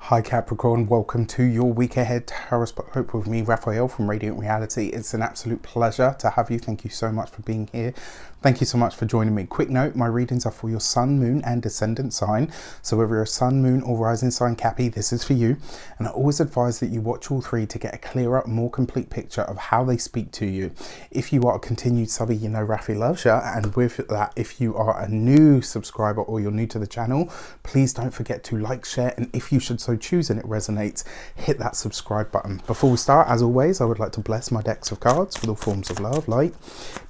Hi Capricorn, welcome to your week ahead horoscope with me, Raphael from Radiant Reality. It's an absolute pleasure to have you. Thank you so much for being here. Thank you so much for joining me. Quick note, my readings are for your sun, moon and descendant sign. So whether you're a sun, moon or rising sign Cappy, this is for you. And I always advise that you watch all three to get a clearer, more complete picture of how they speak to you. If you are a continued subby, you know Rafi loves you. And with that, if you are a new subscriber or you're new to the channel, please don't forget to like, share, and if you should so choose and it resonates, hit that subscribe button. Before we start, as always, I would like to bless my decks of cards with all forms of love, light,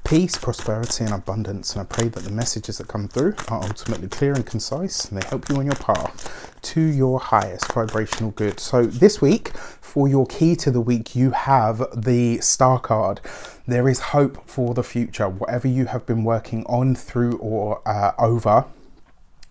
peace, prosperity and abundance, and I pray that the messages that come through are ultimately clear and concise and they help you on your path to your highest vibrational good. So this week, for your key to the week, you have the Star card. There is hope for the future, whatever you have been working on, through or over.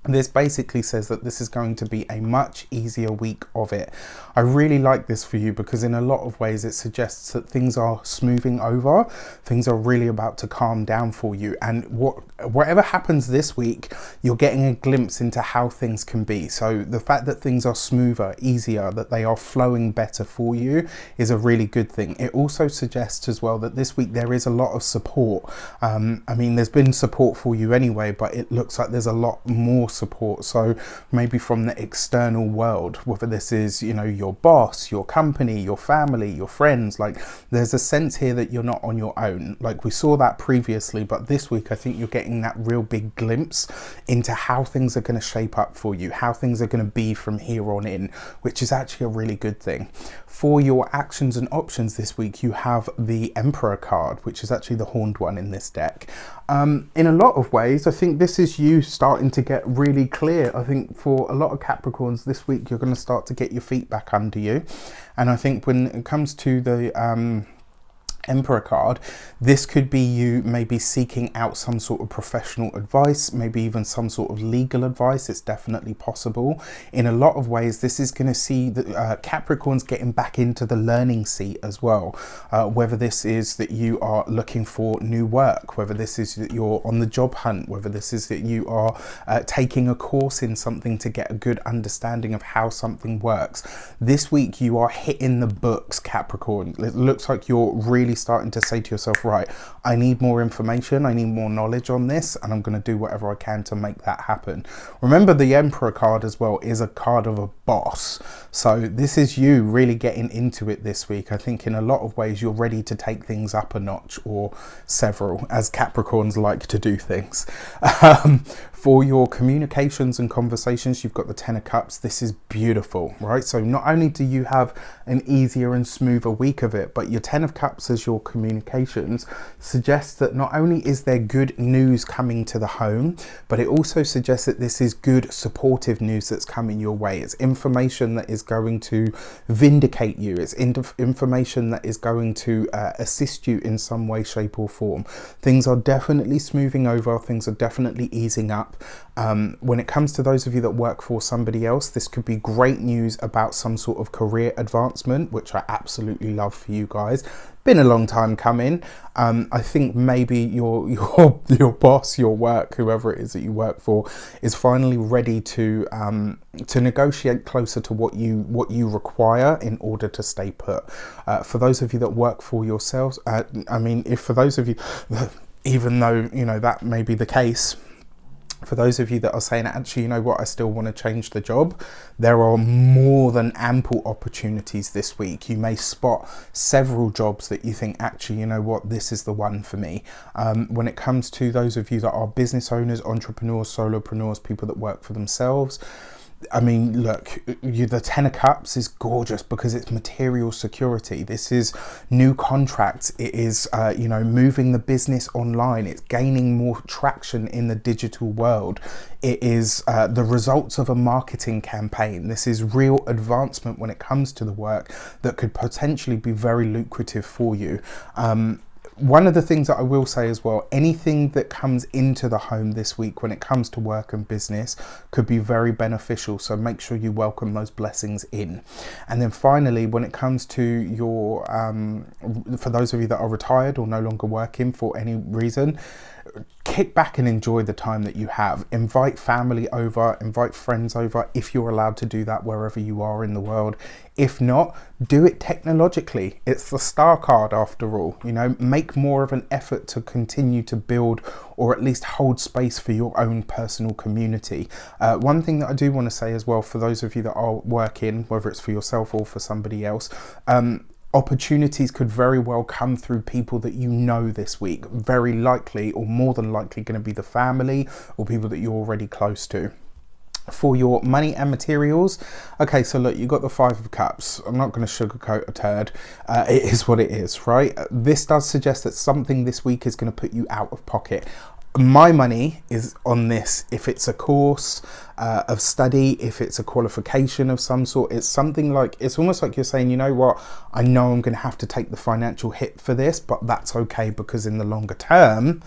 This basically says that this is going to be a much easier week of it. I really like this for you because in a lot of ways it suggests that things are smoothing over. Things are really about to calm down for you. And whatever happens this week, you're getting a glimpse into how things can be. So the fact that things are smoother, easier, that they are flowing better for you is a really good thing. It also suggests as well that this week there is a lot of support. I mean, there's been support for you anyway, but it looks like there's a lot more support. So maybe from the external world, whether this is, you know, your boss, your company, your family, your friends, like there's a sense here that you're not on your own. Like we saw that previously, but this week I think you're getting that real big glimpse into how things are going to shape up for you, how things are going to be from here on in, which is actually a really good thing. For your actions and options this week, you have the Emperor card, which is actually the horned one in this deck. In a lot of ways, I think this is you starting to get really clear. I think for a lot of Capricorns this week, you're going to start to get your feet back under you. And I think when it comes to the Emperor card, this could be you maybe seeking out some sort of professional advice, maybe even some sort of legal advice. It's definitely possible. In a lot of ways, this is going to see the Capricorns getting back into the learning seat as well. Whether this is that you are looking for new work, whether this is that you're on the job hunt, whether this is that you are taking a course in something to get a good understanding of how something works. This week you are hitting the books, Capricorn. It looks like you're really starting to say to yourself, right, I need more information, I need more knowledge on this, and I'm going to do whatever I can to make that happen. Remember, the Emperor card as well is a card of a boss. So this is you really getting into it this week. I think in a lot of ways you're ready to take things up a notch, or several, as Capricorns like to do things. For your communications and conversations, you've got the Ten of Cups. This is beautiful, right? So not only do you have an easier and smoother week of it, but your Ten of Cups as your communications suggests that not only is there good news coming to the home, but it also suggests that this is good supportive news that's coming your way. It's information that is going to vindicate you. It's information that is going to assist you in some way, shape or form. Things are definitely smoothing over. Things are definitely easing up. When it comes to those of you that work for somebody else, this could be great news about some sort of career advancement, which I absolutely love for you guys. Been a long time coming. I think maybe your boss, your work, whoever it is that you work for, is finally ready to negotiate closer to what you require in order to stay put. For those of you that work for yourselves, I mean, if for those of you, even though you know that may be the case, for those of you that are saying, actually, you know what, I still want to change the job, there are more than ample opportunities this week. You may spot several jobs that you think, actually, you know what, this is the one for me. When it comes to those of you that are business owners, entrepreneurs, solopreneurs, people that work for themselves, I mean, look, the Ten of Cups is gorgeous because it's material security. This is new contracts. It is, you know, moving the business online. It's gaining more traction in the digital world. It is the results of a marketing campaign. This is real advancement when it comes to the work that could potentially be very lucrative for you. One of the things that I will say as well, anything that comes into the home this week when it comes to work and business could be very beneficial. So make sure you welcome those blessings in. And then finally, when it comes to your, for those of you that are retired or no longer working for any reason, kick back and enjoy the time that you have. Invite family over, invite friends over if you're allowed to do that wherever you are in the world. If not, do it technologically. It's the star card after all. You know, make more of an effort to continue to build or at least hold space for your own personal community. One thing that I do want to say as well, for those of you that are working, whether it's for yourself or for somebody else, opportunities could very well come through people that you know this week. Very likely, or more than likely, going to be the family or people that you're already close to. For your money and materials, okay, so look, you got the 5 of Cups. I'm not going to sugarcoat a turd. It is what it is, right? This does suggest that something this week is going to put you out of pocket. My money is on this. If it's a course of study, if it's a qualification of some sort, it's something like, it's almost like you're saying, you know what, I know I'm going to have to take the financial hit for this, but that's okay, because in the longer term,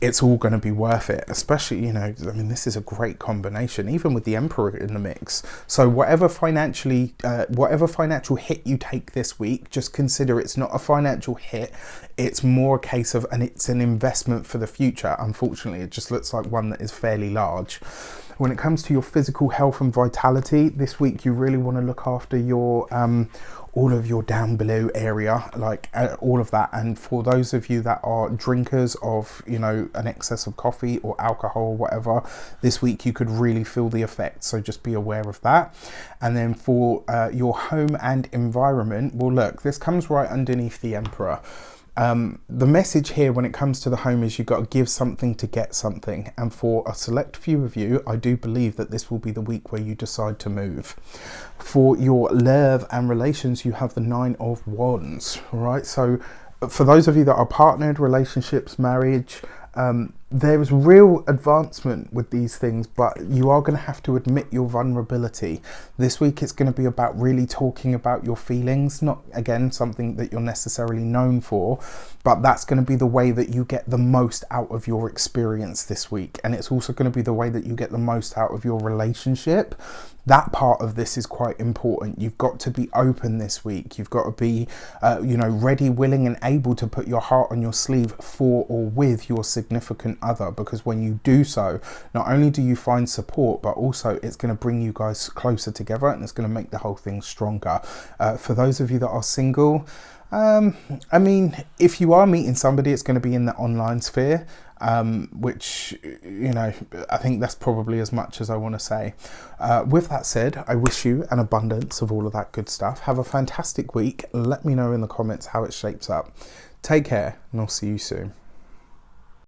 it's all going to be worth it. Especially, you know, I mean, this is a great combination, even with the Emperor in the mix. So whatever financial hit you take this week, just consider it's not a financial hit. It's more a case of, and it's an investment for the future. Unfortunately, it just looks like one that is fairly large. When it comes to your physical health and vitality, this week you really want to look after your all of your down below area, like all of that. And for those of you that are drinkers of, you know, an excess of coffee or alcohol or whatever, this week you could really feel the effects, so just be aware of that. And then for your home and environment, well, look, this comes right underneath the Emperor. The message here when it comes to the home is you've got to give something to get something, and for a select few of you, I do believe that this will be the week where you decide to move. For your love and relations, you have the 9 of Wands, right? So for those of you that are partnered, relationships, marriage, there is real advancement with these things, but you are going to have to admit your vulnerability. This week it's going to be about really talking about your feelings, not again something that you're necessarily known for, but that's going to be the way that you get the most out of your experience this week. And it's also going to be the way that you get the most out of your relationship. That part of this is quite important. You've got to be open this week. You've got to be, you know, ready, willing and able to put your heart on your sleeve for or with your significant other, because when you do so, not only do you find support, but also it's going to bring you guys closer together, and it's going to make the whole thing stronger. For those of you that are single, I mean, if you are meeting somebody, it's going to be in the online sphere, which, you know, I think that's probably as much as I want to say. With that said, I wish you an abundance of all of that good stuff. Have a fantastic week. Let me know in the comments how it shapes up. Take care, and I'll see you soon.